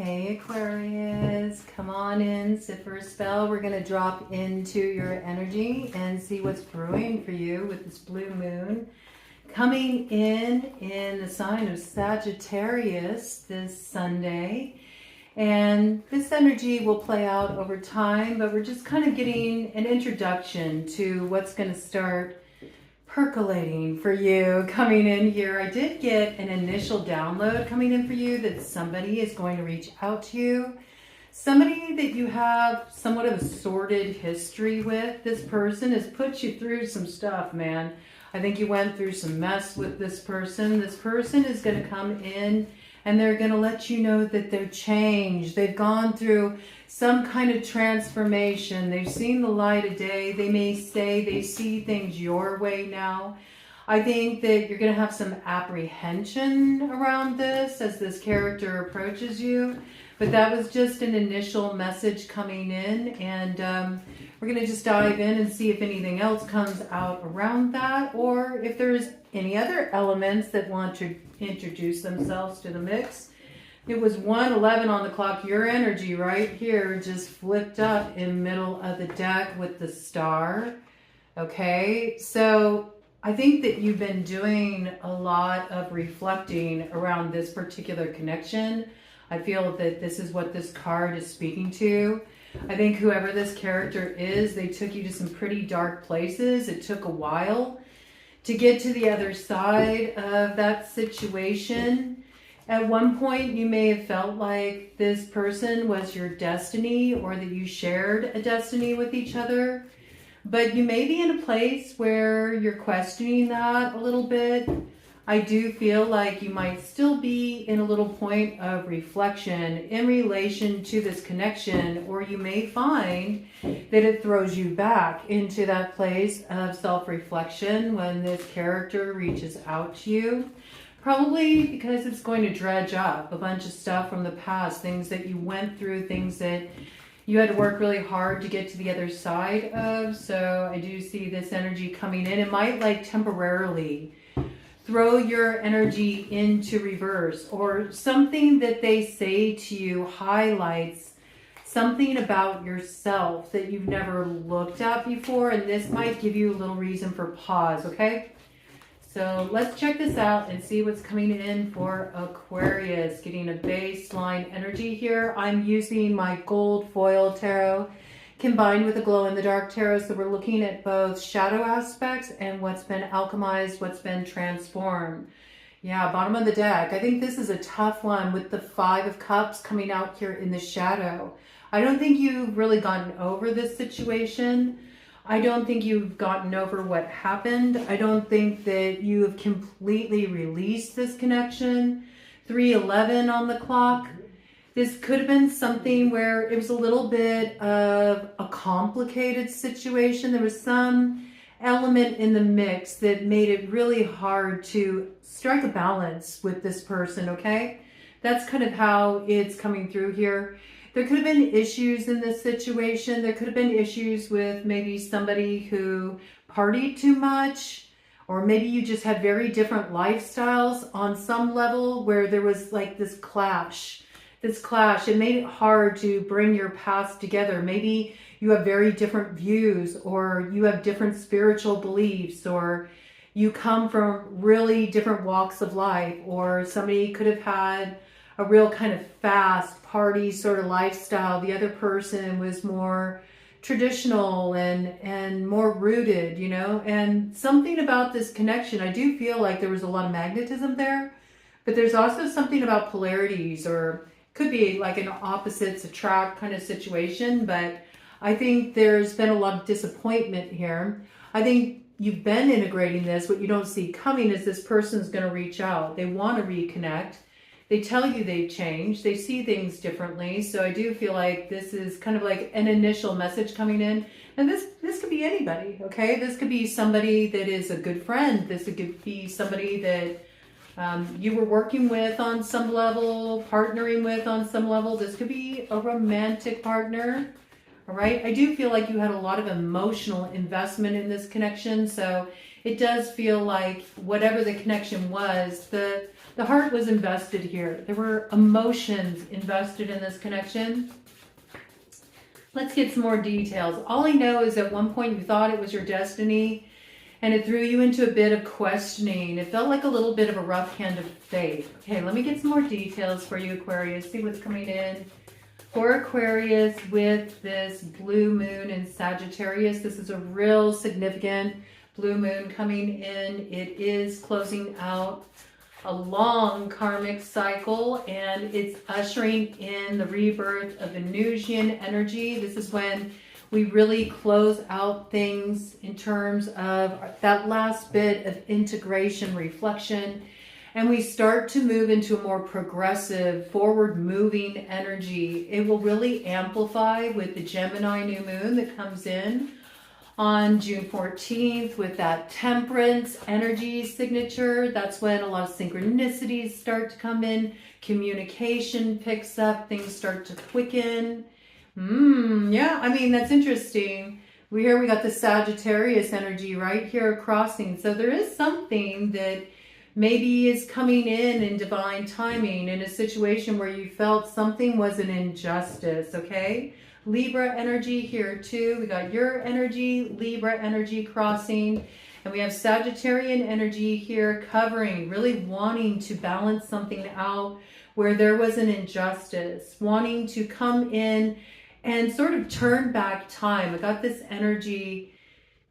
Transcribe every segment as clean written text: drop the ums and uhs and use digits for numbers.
Hey Aquarius, come on in, sit for a spell. We're going to drop into your energy and see what's brewing for you with this blue moon coming in the sign of Sagittarius this Sunday. And this energy will play out over time, but we're just kind of getting an introduction to what's going to start percolating for you coming in here. I did get an initial download coming in for you that somebody is going to reach out to you. Somebody that you have somewhat of a sordid history with. This person has put you through some stuff, man. I think you went through some mess with this person. This person is going to come in and they're going to let you know that they're changed. They've gone through some kind of transformation. They've seen the light of day. They may say they see things your way now. I think that you're going to have some apprehension around this as this character approaches you. But that was just an initial message coming in. And we're going to just dive in and see if anything else comes out around that, or if there's any other elements that want to introduce themselves to the mix. It was 1:11 on the clock. Your energy right here just flipped up in middle of the deck with the star. Okay, so I think that you've been doing a lot of reflecting around this particular connection. I feel that this is what this card is speaking to. I think whoever this character is, they took you to some pretty dark places. It took a while to get to the other side of that situation. At one point, you may have felt like this person was your destiny, or that you shared a destiny with each other. But you may be in a place where you're questioning that a little bit. I do feel like you might still be in a little point of reflection in relation to this connection, or you may find that it throws you back into that place of self-reflection when this character reaches out to you. Probably because it's going to dredge up a bunch of stuff from the past, things that you went through, things that you had to work really hard to get to the other side of. So I do see this energy coming in. It might like temporarily throw your energy into reverse, or something that they say to you highlights something about yourself that you've never looked at before, and this might give you a little reason for pause, okay? So let's check this out and see what's coming in for Aquarius. Getting a baseline energy here. I'm using my gold foil tarot combined with a glow-in-the-dark tarot. So we're looking at both shadow aspects and what's been alchemized, what's been transformed. Yeah, bottom of the deck. I think this is a tough one with the 5 of Cups coming out here in the shadow. I don't think you've really gotten over this situation. I don't think you've gotten over what happened. I don't think that you have completely released this connection. 3:11 on the clock. This could have been something where it was a little bit of a complicated situation. There was some element in the mix that made it really hard to strike a balance with this person, okay? That's kind of how it's coming through here. There could have been issues in this situation. There could have been issues with maybe somebody who partied too much, or maybe you just had very different lifestyles on some level where there was like this clash. It made it hard to bring your paths together. Maybe you have very different views, or you have different spiritual beliefs, or you come from really different walks of life, or somebody could have had a real kind of fast party sort of lifestyle. The other person was more traditional and more rooted, you know. And something about this connection, I do feel like there was a lot of magnetism there, but there's also something about polarities, or could be like an opposites attract kind of situation. But I think there's been a lot of disappointment here. I think you've been integrating this. What you don't see coming is this person's going to reach out. They want to reconnect. They tell you they've changed. They see things differently. So I do feel like this is kind of like an initial message coming in. And this could be anybody, okay? This could be somebody that is a good friend. This could be somebody that you were working with on some level, partnering with on some level. This could be a romantic partner, all right? I do feel like you had a lot of emotional investment in this connection. So it does feel like whatever the connection was, the The heart was invested here. There were emotions invested in this connection. Let's get some more details. All I know is at one point you thought it was your destiny, and it threw you into a bit of questioning. It felt like a little bit of a rough hand of fate. Okay, let me get some more details for you, Aquarius. See what's coming in for Aquarius with this blue moon in Sagittarius. This is a real significant blue moon coming in. It is closing out a long karmic cycle, and it's ushering in the rebirth of Venusian energy. This is when we really close out things in terms of that last bit of integration, reflection, and we start to move into a more progressive, forward-moving energy. It will really amplify with the Gemini new moon that comes in on June 14th with that temperance energy signature. That's when a lot of synchronicities start to come in, communication picks up, things start to quicken. Yeah, I mean, that's interesting. We got the Sagittarius energy right here crossing. So there is something that maybe is coming in divine timing in a situation where you felt something was an injustice, okay? Libra energy here too. We got your energy, Libra energy crossing, and we have Sagittarian energy here covering, really wanting to balance something out where there was an injustice, wanting to come in and sort of turn back time. I got this energy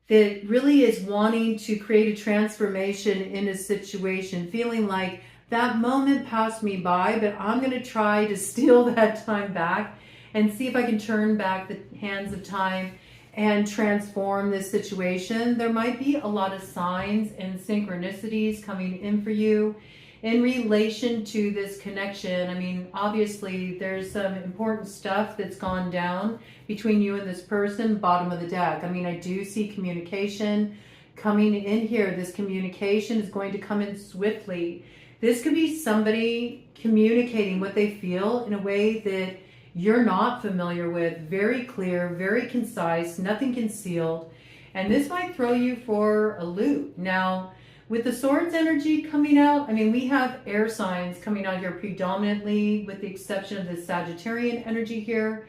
that really is wanting to create a transformation in a situation, feeling like that moment passed me by, but I'm going to try to steal that time back and see if I can turn back the hands of time and transform this situation. There might be a lot of signs and synchronicities coming in for you in relation to this connection. I mean, obviously there's some important stuff that's gone down between you and this person, bottom of the deck. I mean, I do see communication coming in here. This communication is going to come in swiftly. This could be somebody communicating what they feel in a way that you're not familiar with, very clear, very concise, nothing concealed, and this might throw you for a loop. Now, with the Swords energy coming out, I mean, we have air signs coming out here predominantly, with the exception of the Sagittarian energy here.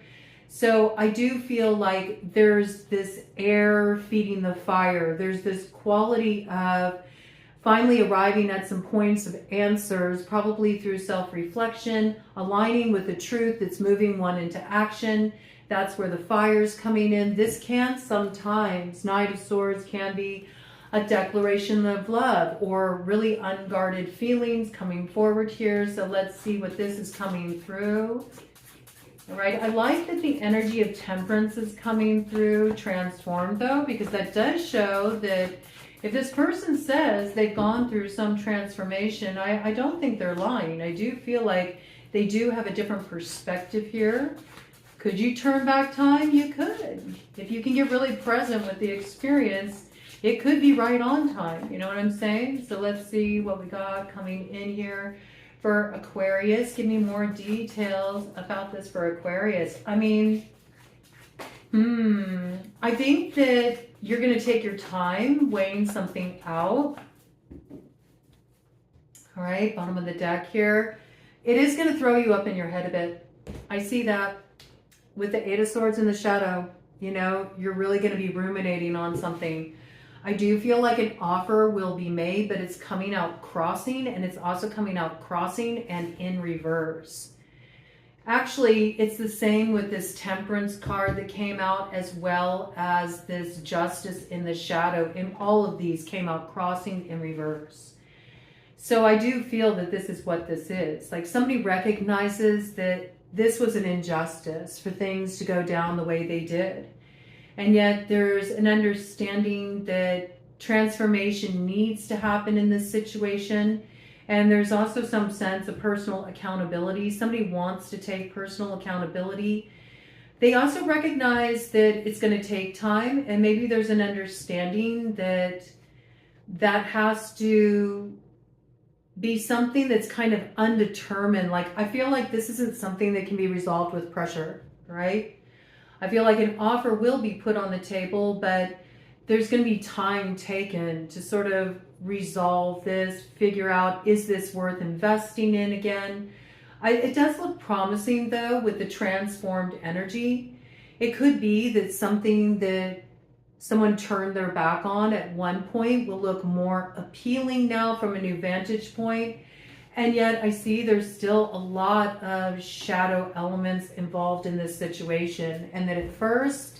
So I do feel like there's this air feeding the fire. There's this quality of finally arriving at some points of answers, probably through self-reflection, aligning with the truth that's moving one into action. That's where the fire's coming in. This can sometimes, Knight of Swords can be a declaration of love or really unguarded feelings coming forward here. So let's see what this is coming through. All right, I like that the energy of temperance is coming through, transformed though, because that does show that if this person says they've gone through some transformation, I don't think they're lying. I do feel like they do have a different perspective here. Could you turn back time? You could. If you can get really present with the experience, it could be right on time. You know what I'm saying? So let's see what we got coming in here for Aquarius. Give me more details about this for Aquarius. I mean, I think that you're going to take your time weighing something out. All right, bottom of the deck here. It is going to throw you up in your head a bit. I see that with the Eight of Swords in the shadow. You know, you're really going to be ruminating on something. I do feel like an offer will be made, but it's coming out crossing, and it's also coming out crossing and in reverse. Actually, it's the same with this Temperance card that came out, as well as this Justice in the shadow. And all of these came out crossing in reverse. So I do feel that this is what this is. Like, somebody recognizes that this was an injustice for things to go down the way they did. And yet there's an understanding that transformation needs to happen in this situation. And there's also some sense of personal accountability. Somebody wants to take personal accountability. They also recognize that it's going to take time, and maybe there's an understanding that that has to be something that's kind of undetermined. Like, I feel like this isn't something that can be resolved with pressure, right? I feel like an offer will be put on the table, but there's going to be time taken to sort of resolve this, figure out, is this worth investing in again? It does look promising though with the transformed energy. It could be that something that someone turned their back on at one point will look more appealing now from a new vantage point. And yet I see there's still a lot of shadow elements involved in this situation. And that at first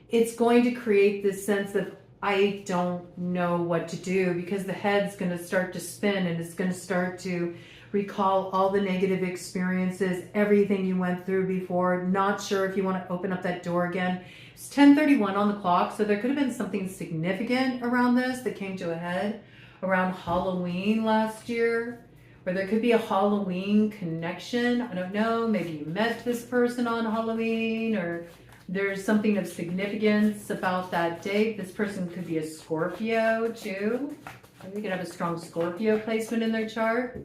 it's going to create this sense of, I don't know what to do, because the head's going to start to spin and it's going to start to recall all the negative experiences, everything you went through before, not sure if you want to open up that door again. It's 10:31 on the clock, so there could have been something significant around this that came to a head around Halloween last year, or there could be a Halloween connection. I don't know, maybe you met this person on Halloween, or there's something of significance about that date. This person could be a Scorpio too. They could have a strong Scorpio placement in their chart.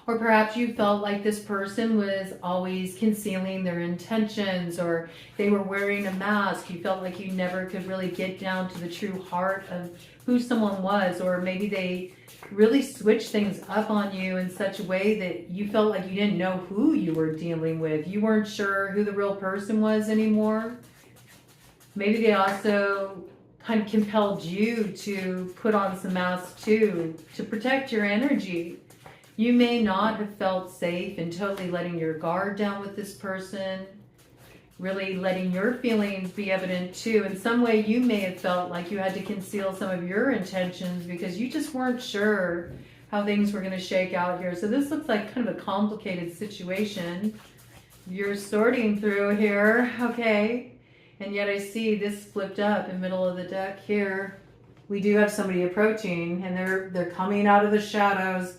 Or perhaps you felt like this person was always concealing their intentions, or they were wearing a mask. You felt like you never could really get down to the true heart of who someone was, or maybe they really switched things up on you in such a way that you felt like you didn't know who you were dealing with. You weren't sure who the real person was anymore. Maybe they also kind of compelled you to put on some masks too, to protect your energy. You may not have felt safe in totally letting your guard down with this person, really letting your feelings be evident too. In some way, you may have felt like you had to conceal some of your intentions because you just weren't sure how things were going to shake out here. So this looks like kind of a complicated situation you're sorting through here, okay? And yet I see this flipped up in the middle of the deck here. We do have somebody approaching, and they're coming out of the shadows.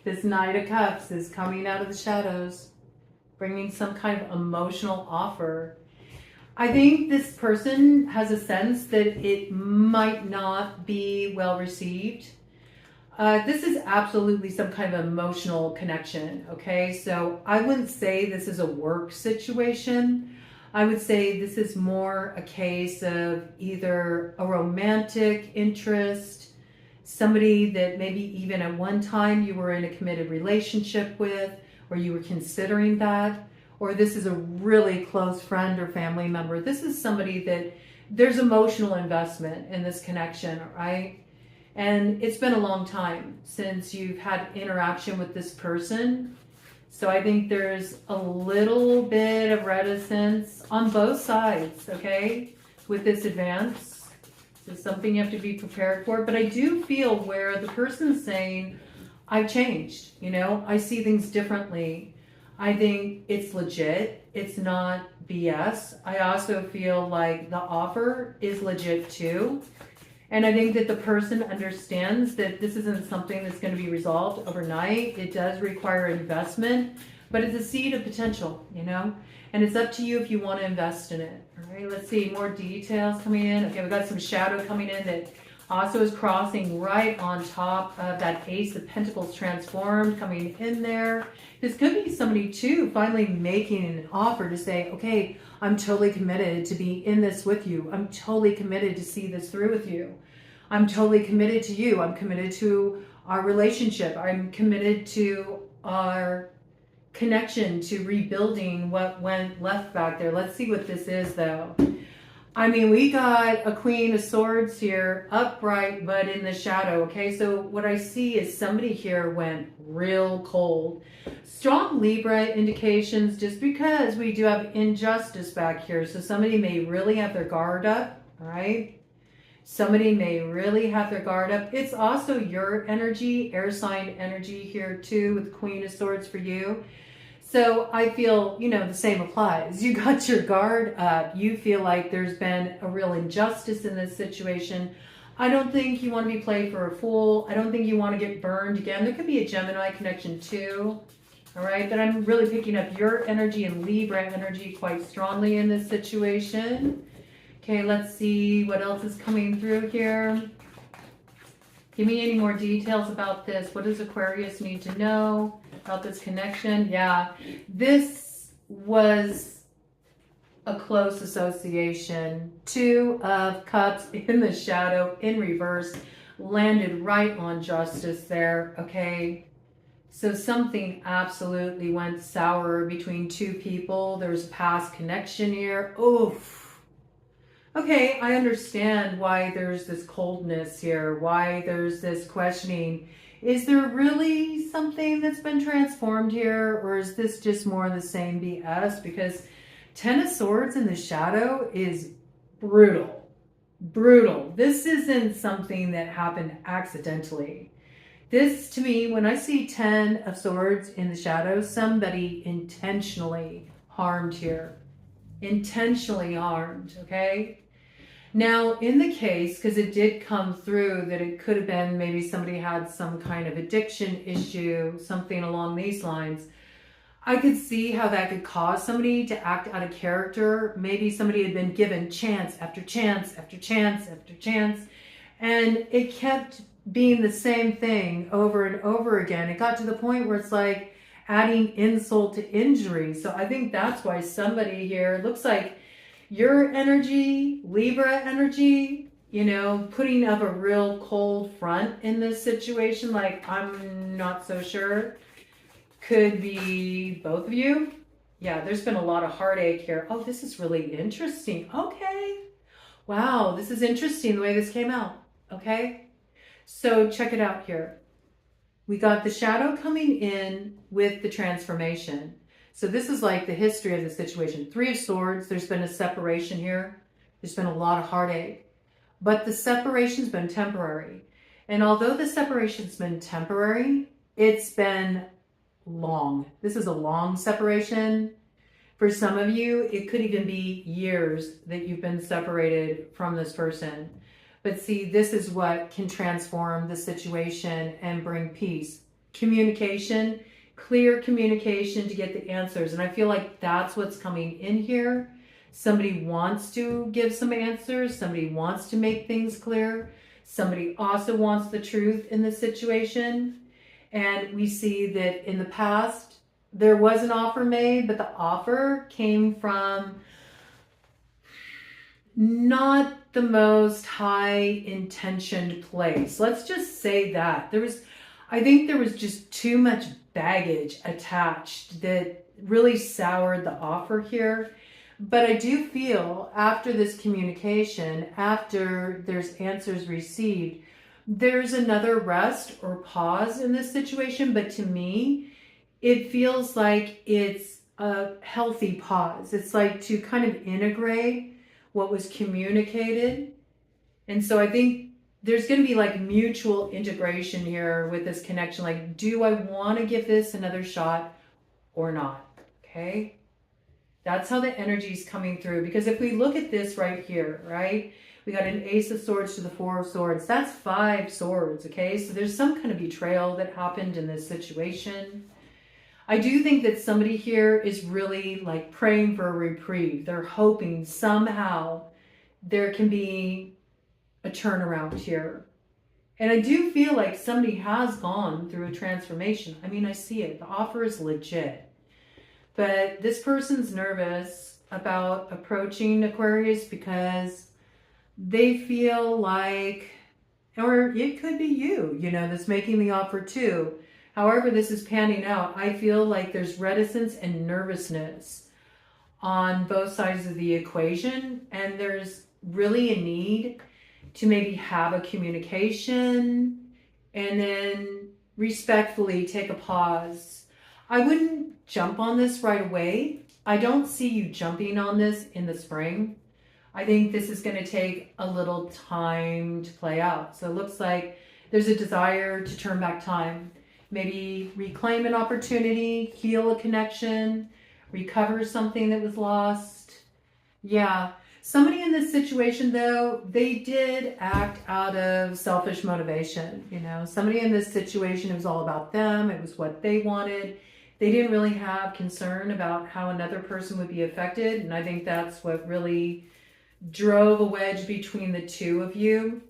This Knight of Cups is coming out of the shadows, bringing some kind of emotional offer. I think this person has a sense that it might not be well received. This is absolutely some kind of emotional connection, okay? So I wouldn't say this is a work situation. I would say this is more a case of either a romantic interest, somebody that maybe even at one time you were in a committed relationship with, or you were considering that, or this is a really close friend or family member. This is somebody that there's emotional investment in this connection, right? And it's been a long time since you've had interaction with this person. So I think there's a little bit of reticence on both sides, okay, with this advance. It's something you have to be prepared for. But I do feel where the person's saying, I've changed, you know, I see things differently. I think it's legit. It's not BS. I also feel like the offer is legit too. And I think that the person understands that this isn't something that's going to be resolved overnight. It does require investment, but it's a seed of potential, you know, and it's up to you if you want to invest in it. All right, let's see more details coming in. Okay, we've got some shadow coming in that also is crossing right on top of that Ace of Pentacles transformed coming in there. This could be somebody too finally making an offer to say, okay, I'm totally committed to be in this with you. I'm totally committed to see this through with you. I'm totally committed to you. I'm committed to our relationship. I'm committed to our connection, to rebuilding what went left back there. Let's see what this is though. I mean, we got a Queen of Swords here, upright, but in the shadow, okay? So what I see is somebody here went real cold. Strong Libra indications, just because we do have injustice back here. So somebody may really have their guard up, all right? Somebody may really have their guard up. It's also your energy, air sign energy here too, with Queen of Swords for you. So I feel, you know, the same applies. You got your guard up. You feel like there's been a real injustice in this situation. I don't think you want to be played for a fool. I don't think you want to get burned again. There could be a Gemini connection too. All right, but I'm really picking up your energy and Libra energy quite strongly in this situation. Okay, let's see what else is coming through here. Give me any more details about this. What does Aquarius need to know about this connection? Yeah, this was a close association. Two of Cups in the shadow in reverse, landed right on Justice there, okay? So something absolutely went sour between two people. There's past connection here. Oof. Okay, I understand why there's this coldness here, why there's this questioning. Is there really something that's been transformed here, or is this just more of the same BS? Because Ten of Swords in the shadow is brutal. Brutal. This isn't something that happened accidentally. This, to me, when I see 10 of Swords in the shadow, somebody intentionally harmed here. Intentionally harmed, okay? Now, in the case, because it did come through that it could have been maybe somebody had some kind of addiction issue, something along these lines, I could see how that could cause somebody to act out of character. Maybe somebody had been given chance after chance after chance after chance, and it kept being the same thing over and over again. It got to the point where it's like adding insult to injury. So I think that's why somebody here, looks like your energy, Libra energy, you know, putting up a real cold front in this situation, like I'm not so sure. Could be both of you. Yeah, there's been a lot of heartache here. Oh, this is really interesting. Okay. Wow, this is interesting the way this came out. Okay. So check it out here. We got the shadow coming in with the transformation. So this is like the history of the situation. Three of Swords, there's been a separation here. There's been a lot of heartache. But the separation's been temporary. And although the separation's been temporary, it's been long. This is a long separation. For some of you, it could even be years that you've been separated from this person. But see, this is what can transform the situation and bring peace. Communication, clear communication to get the answers. And I feel like that's what's coming in here. Somebody wants to give some answers. Somebody wants to make things clear. Somebody also wants the truth in the situation. And we see that in the past, there was an offer made, but the offer came from not the most high intentioned place. Let's just say that. I think there was just too much baggage attached that really soured the offer here. But I do feel after this communication, after there's answers received, there's another rest or pause in this situation. But to me, it feels like it's a healthy pause. It's like to kind of integrate what was communicated. And so I think there's going to be like mutual integration here with this connection. Like, do I want to give this another shot or not? Okay. That's how the energy is coming through. Because if we look at this right here, right? We got an Ace of Swords to the Four of Swords. That's 5 swords, okay? So there's some kind of betrayal that happened in this situation. I do think that somebody here is really like praying for a reprieve. They're hoping somehow there can be a turnaround here. And I do feel like somebody has gone through a transformation. I mean, I see it. The offer is legit. But this person's nervous about approaching Aquarius because they feel like, or it could be you, you know, that's making the offer too. However this is panning out, I feel like there's reticence and nervousness on both sides of the equation. And there's really a need to maybe have a communication and then respectfully take a pause. I wouldn't jump on this right away. I don't see you jumping on this in the spring. I think this is going to take a little time to play out. So it looks like there's a desire to turn back time. Maybe reclaim an opportunity, heal a connection, recover something that was lost. Yeah. Somebody in this situation, though, they did act out of selfish motivation. You know, somebody in this situation, it was all about them. It was what they wanted. They didn't really have concern about how another person would be affected. And I think that's what really drove a wedge between the two of you.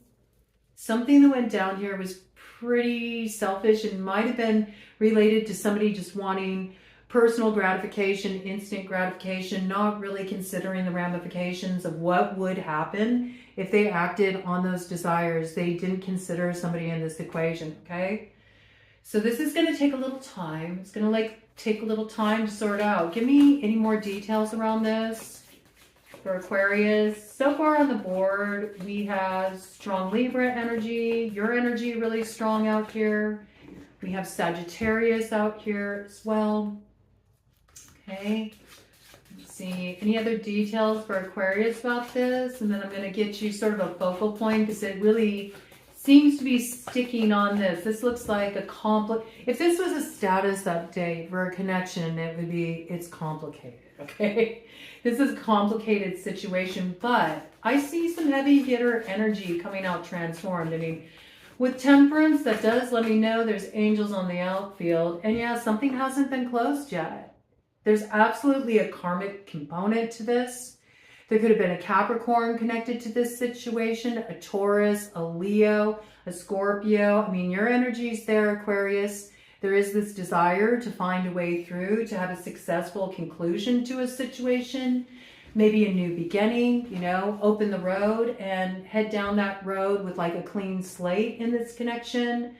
Something that went down here was pretty selfish and might have been related to somebody just wanting personal gratification, instant gratification, not really considering the ramifications of what would happen if they acted on those desires. They didn't consider somebody in this equation, okay? So this is going to take a little time. It's going to take a little time to sort out. Give me any more details around this for Aquarius. So far on the board, we have strong Libra energy, your energy really strong out here. We have Sagittarius out here as well. Okay, let's see. Any other details for Aquarius about this? And then I'm going to get you sort of a focal point because it really seems to be sticking on this. This looks like a if this was a status update for a connection, it would be, it's complicated, okay? This is a complicated situation, but I see some heavy hitter energy coming out transformed. I mean, with Temperance, that does let me know there's angels on the outfield. And yeah, something hasn't been closed yet. There's absolutely a karmic component to this. There could have been a Capricorn connected to this situation, a Taurus, a Leo, a Scorpio. I mean, your energy's there, Aquarius. There is this desire to find a way through, to have a successful conclusion to a situation, maybe a new beginning, you know, open the road and head down that road with like a clean slate in this connection.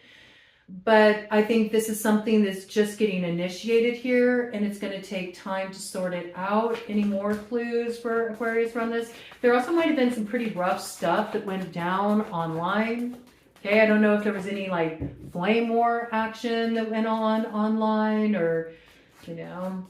But I think this is something that's just getting initiated here, and it's going to take time to sort it out. Any more clues for Aquarius around this? There also might have been some pretty rough stuff that went down online. Okay, I don't know if there was any like flame war action that went on online, or, you know,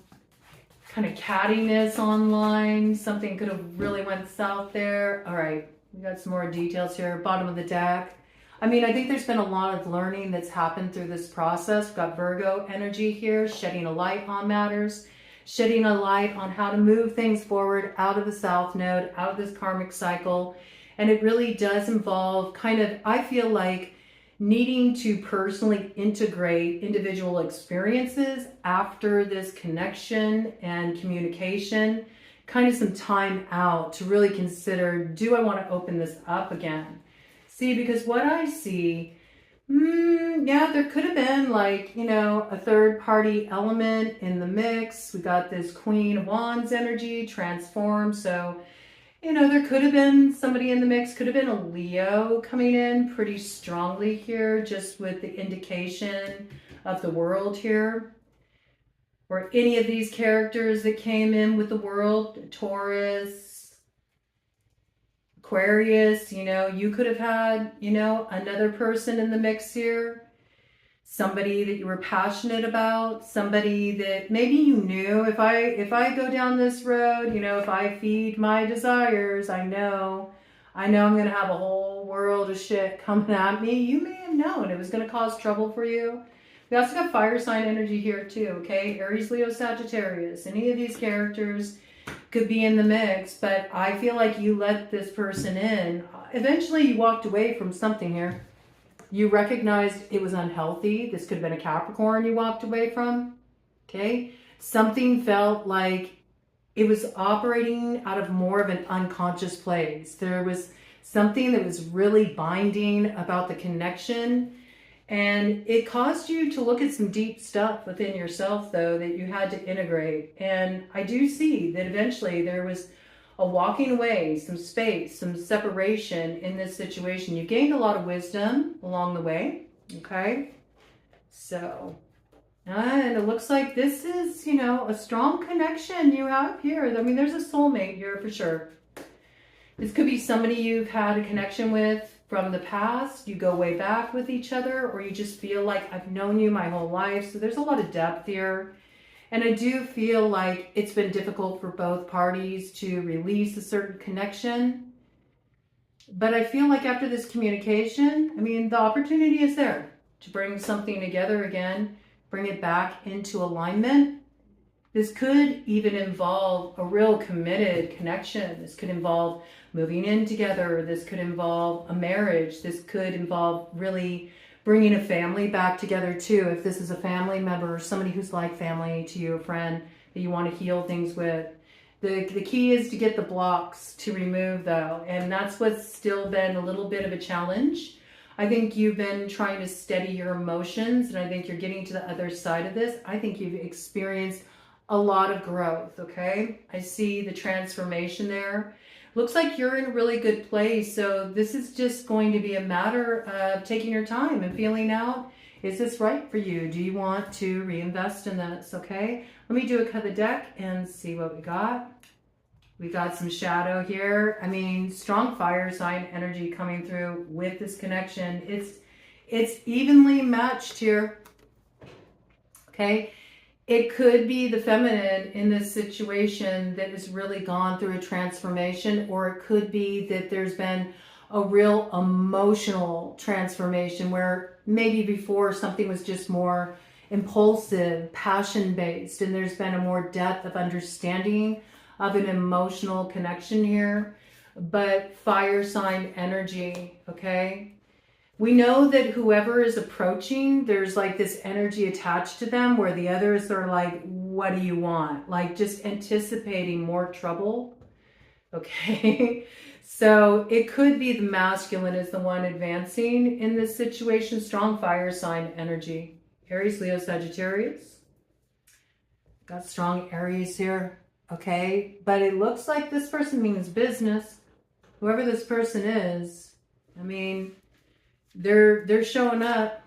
kind of cattiness online. Something could have really went south there. All right, we got some more details here. Bottom of the deck. I mean, I think there's been a lot of learning that's happened through this process. We've got Virgo energy here, shedding a light on matters, shedding a light on how to move things forward out of the South Node, out of this karmic cycle. And it really does involve kind of, I feel like, needing to personally integrate individual experiences after this connection and communication, kind of some time out to really consider, do I want to open this up again? See, because what I see, yeah, there could have been like, you know, a third party element in the mix. We got this Queen of Wands energy transformed. So, you know, there could have been somebody in the mix, could have been a Leo coming in pretty strongly here, just with the indication of the world here. Or any of these characters that came in with the world, Taurus, Aquarius, you know, you could have had, you know, another person in the mix here. Somebody that you were passionate about, somebody that maybe you knew, if I go down this road, you know, if I feed my desires, I know I'm going to have a whole world of shit coming at me. You may have known it was going to cause trouble for you. We also got fire sign energy here too, okay? Aries, Leo, Sagittarius. Any of these characters could be in the mix, but I feel like you let this person in. Eventually you walked away from something here. You recognized it was unhealthy. This could have been a Capricorn you walked away from, okay? Something felt like it was operating out of more of an unconscious place. There was something that was really binding about the connection, and it caused you to look at some deep stuff within yourself, though, that you had to integrate. And I do see that eventually there was a walking away, some space, some separation in this situation. You gained a lot of wisdom along the way, okay? So, and it looks like this is, you know, a strong connection you have here. I mean, there's a soulmate here for sure. This could be somebody you've had a connection with from the past. You go way back with each other, or you just feel like I've known you my whole life. So there's a lot of depth here. And I do feel like it's been difficult for both parties to release a certain connection. But I feel like after this communication, I mean, the opportunity is there to bring something together again, bring it back into alignment. This could even involve a real committed connection. This could involve moving in together. This could involve a marriage. This could involve really bringing a family back together too. If this is a family member or somebody who's like family to you, a friend that you want to heal things with. The key is to get the blocks to remove though. And that's what's still been a little bit of a challenge. I think you've been trying to steady your emotions, and I think you're getting to the other side of this. I think you've experienced a lot of growth, okay? I see the transformation there. Looks like you're in a really good place. So this is just going to be a matter of taking your time and feeling out, is this right for you? Do you want to reinvest in this, okay? Let me do a cut of the deck and see what we got. We got some shadow here. I mean, strong fire sign energy coming through with this connection. It's evenly matched here, okay? It could be the feminine in this situation that has really gone through a transformation, or it could be that there's been a real emotional transformation where maybe before something was just more impulsive, passion-based, and there's been a more depth of understanding of an emotional connection here. But fire sign energy, okay? We know that whoever is approaching, there's like this energy attached to them where the others are like, what do you want? Like just anticipating more trouble, okay? So it could be the masculine is the one advancing in this situation. Strong fire sign energy. Aries, Leo, Sagittarius. Got strong Aries here. Okay, but it looks like this person means business. Whoever this person is, I mean, they're showing up.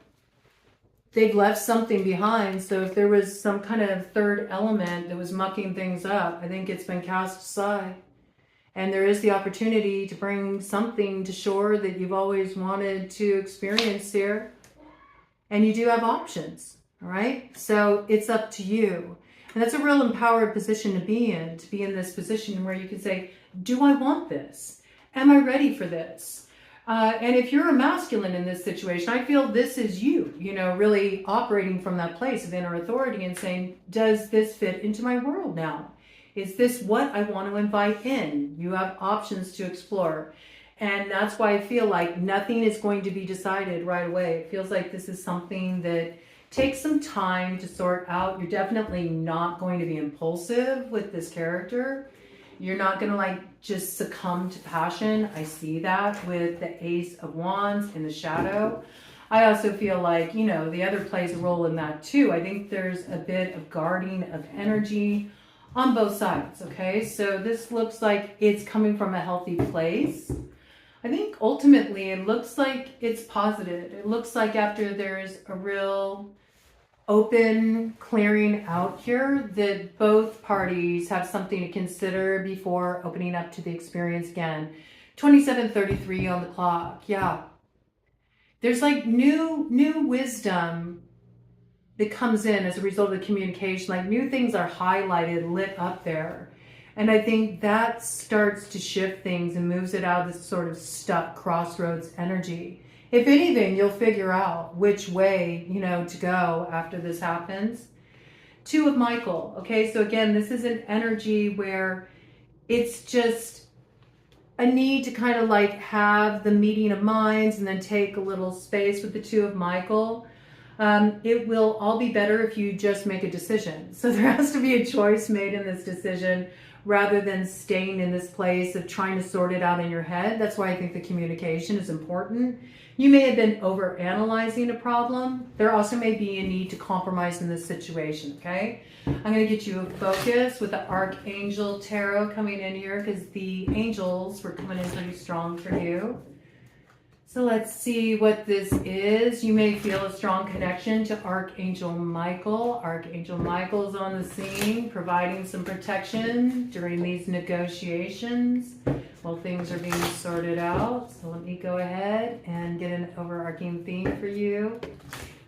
They've left something behind. So if there was some kind of third element that was mucking things up, I think it's been cast aside. And there is the opportunity to bring something to shore that you've always wanted to experience here. And you do have options, all right? So it's up to you. And that's a real empowered position to be in this position where you can say, do I want this? Am I ready for this? And if you're a masculine in this situation, I feel this is you, you know, really operating from that place of inner authority and saying, does this fit into my world now? Is this what I want to invite in? You have options to explore. And that's why I feel like nothing is going to be decided right away. It feels like this is something that take some time to sort out. You're definitely not going to be impulsive with this character. You're not going to like just succumb to passion. I see that with the Ace of Wands in the shadow. I also feel like, you know, the other plays a role in that too. I think there's a bit of guarding of energy on both sides, okay? So this looks like it's coming from a healthy place. I think ultimately it looks like it's positive. It looks like after there's a real open clearing out here that both parties have something to consider before opening up to the experience again. 27:33 on the clock. Yeah. There's like new wisdom that comes in as a result of the communication. Like new things are highlighted, lit up there. And I think that starts to shift things and moves it out of this sort of stuck crossroads energy. If anything, you'll figure out which way, you know, to go after this happens. Two of Michael. Okay, so again, this is an energy where it's just a need to kind of like have the meeting of minds and then take a little space with the Two of Michael. It will all be better if you just make a decision. So there has to be a choice made in this decision rather than staying in this place of trying to sort it out in your head. That's why I think the communication is important. You may have been over analyzing a problem. There also may be a need to compromise in this situation, okay? I'm going to get you a focus with the Archangel Tarot coming in here because the angels were coming in pretty strong for you. So let's see what this is. You may feel a strong connection to Archangel Michael. Archangel Michael is on the scene, providing some protection during these negotiations while things are being sorted out. So let me go ahead and get an overarching theme for you,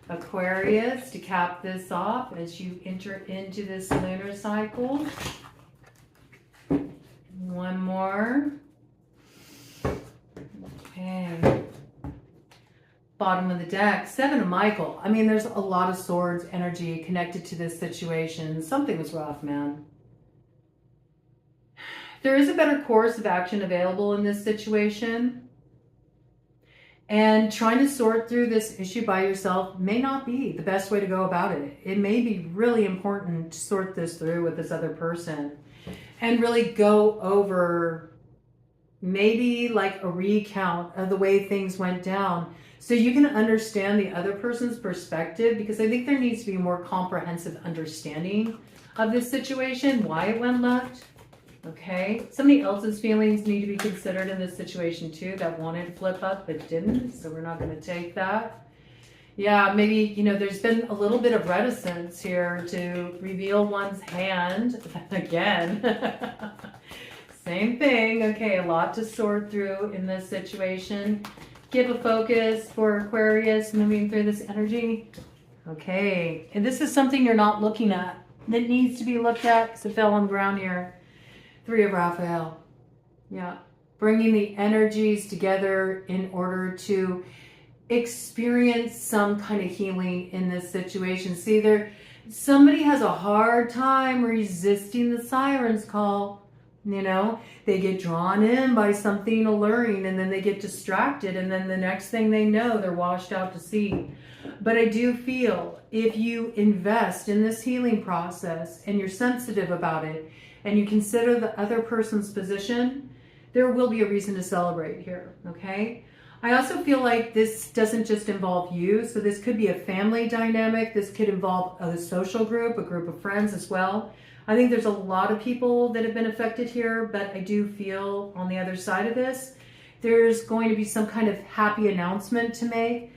Aquarius, to cap this off as you enter into this lunar cycle. One more. Okay. Bottom of the deck, Seven of Michael. I mean, there's a lot of swords energy connected to this situation. Something was rough, man. There is a better course of action available in this situation. And trying to sort through this issue by yourself may not be the best way to go about it. It may be really important to sort this through with this other person and really go over maybe like a recount of the way things went down so you can understand the other person's perspective, because I think there needs to be a more comprehensive understanding of this situation, why it went left. Okay, somebody else's feelings need to be considered in this situation too, that wanted to flip up but didn't, so we're not going to take that. Yeah, maybe, you know, there's been a little bit of reticence here to reveal one's hand again. Same thing. Okay, a lot to sort through in this situation. Give a focus for Aquarius moving through this energy. Okay, and this is something you're not looking at that needs to be looked at because it fell on the ground here. 3 of Raphael. Yeah. Bringing the energies together in order to experience some kind of healing in this situation. See, somebody has a hard time resisting the siren's call. You know, they get drawn in by something alluring, and then they get distracted, and then the next thing they know, they're washed out to sea. But I do feel if you invest in this healing process and you're sensitive about it, and you consider the other person's position, there will be a reason to celebrate here, okay? I also feel like this doesn't just involve you, so this could be a family dynamic, this could involve a social group, a group of friends as well. I think there's a lot of people that have been affected here, but I do feel on the other side of this, there's going to be some kind of happy announcement to make,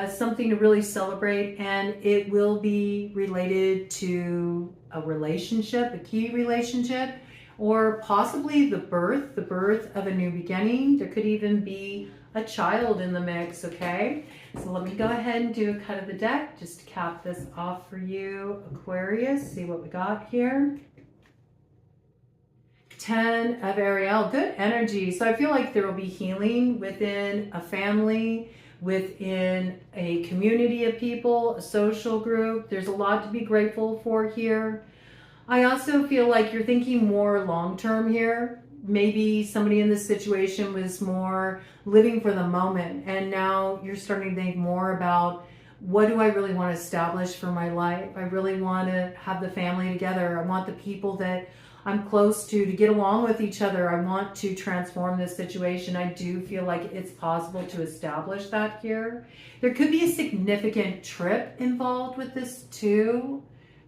something to really celebrate, and it will be related to a relationship, a key relationship, or possibly the birth of a new beginning. There could even be a child in the mix, okay? So let me go ahead and do a cut of the deck just to cap this off for you, Aquarius. See what we got here. 10 of Ariel, good energy. So I feel like there will be healing within a family, within a community of people, a social group. There's a lot to be grateful for here. I also feel like you're thinking more long-term here. Maybe somebody in this situation was more living for the moment, and now you're starting to think more about, what do I really want to establish for my life? I really want to have the family together. I want the people that I'm close to get along with each other. I want to transform this situation. I do feel like it's possible to establish that here. There could be a significant trip involved with this too.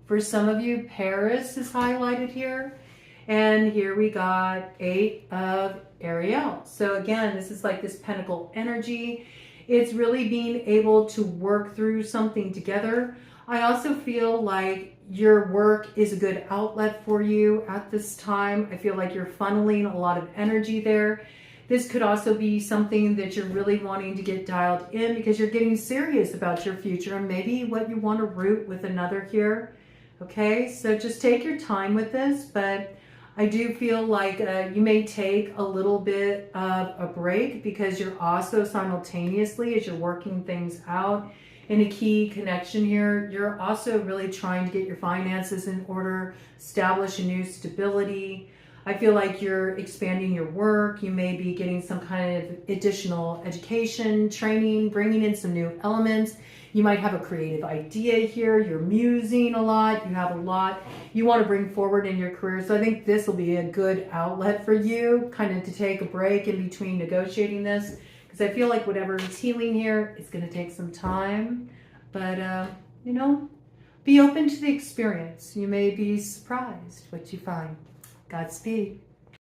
For some of you, Paris is highlighted here. And here we got 8 of Ariel. So again, this is like this pentacle energy. It's really being able to work through something together. I also feel like your work is a good outlet for you at this time. I feel like you're funneling a lot of energy there. This could also be something that you're really wanting to get dialed in because you're getting serious about your future and maybe what you want to root with another here. Okay, so just take your time with this, but I do feel like you may take a little bit of a break because you're also simultaneously, as you're working things out in a key connection here, you're also really trying to get your finances in order, establish a new stability. I feel like you're expanding your work. You may be getting some kind of additional education, training, bringing in some new elements. You might have a creative idea here. You're musing a lot. You have a lot you want to bring forward in your career. So I think this will be a good outlet for you, kind of to take a break in between negotiating this. Because I feel like whatever is healing here, it's going to take some time. But, you know, be open to the experience. You may be surprised what you find. Godspeed.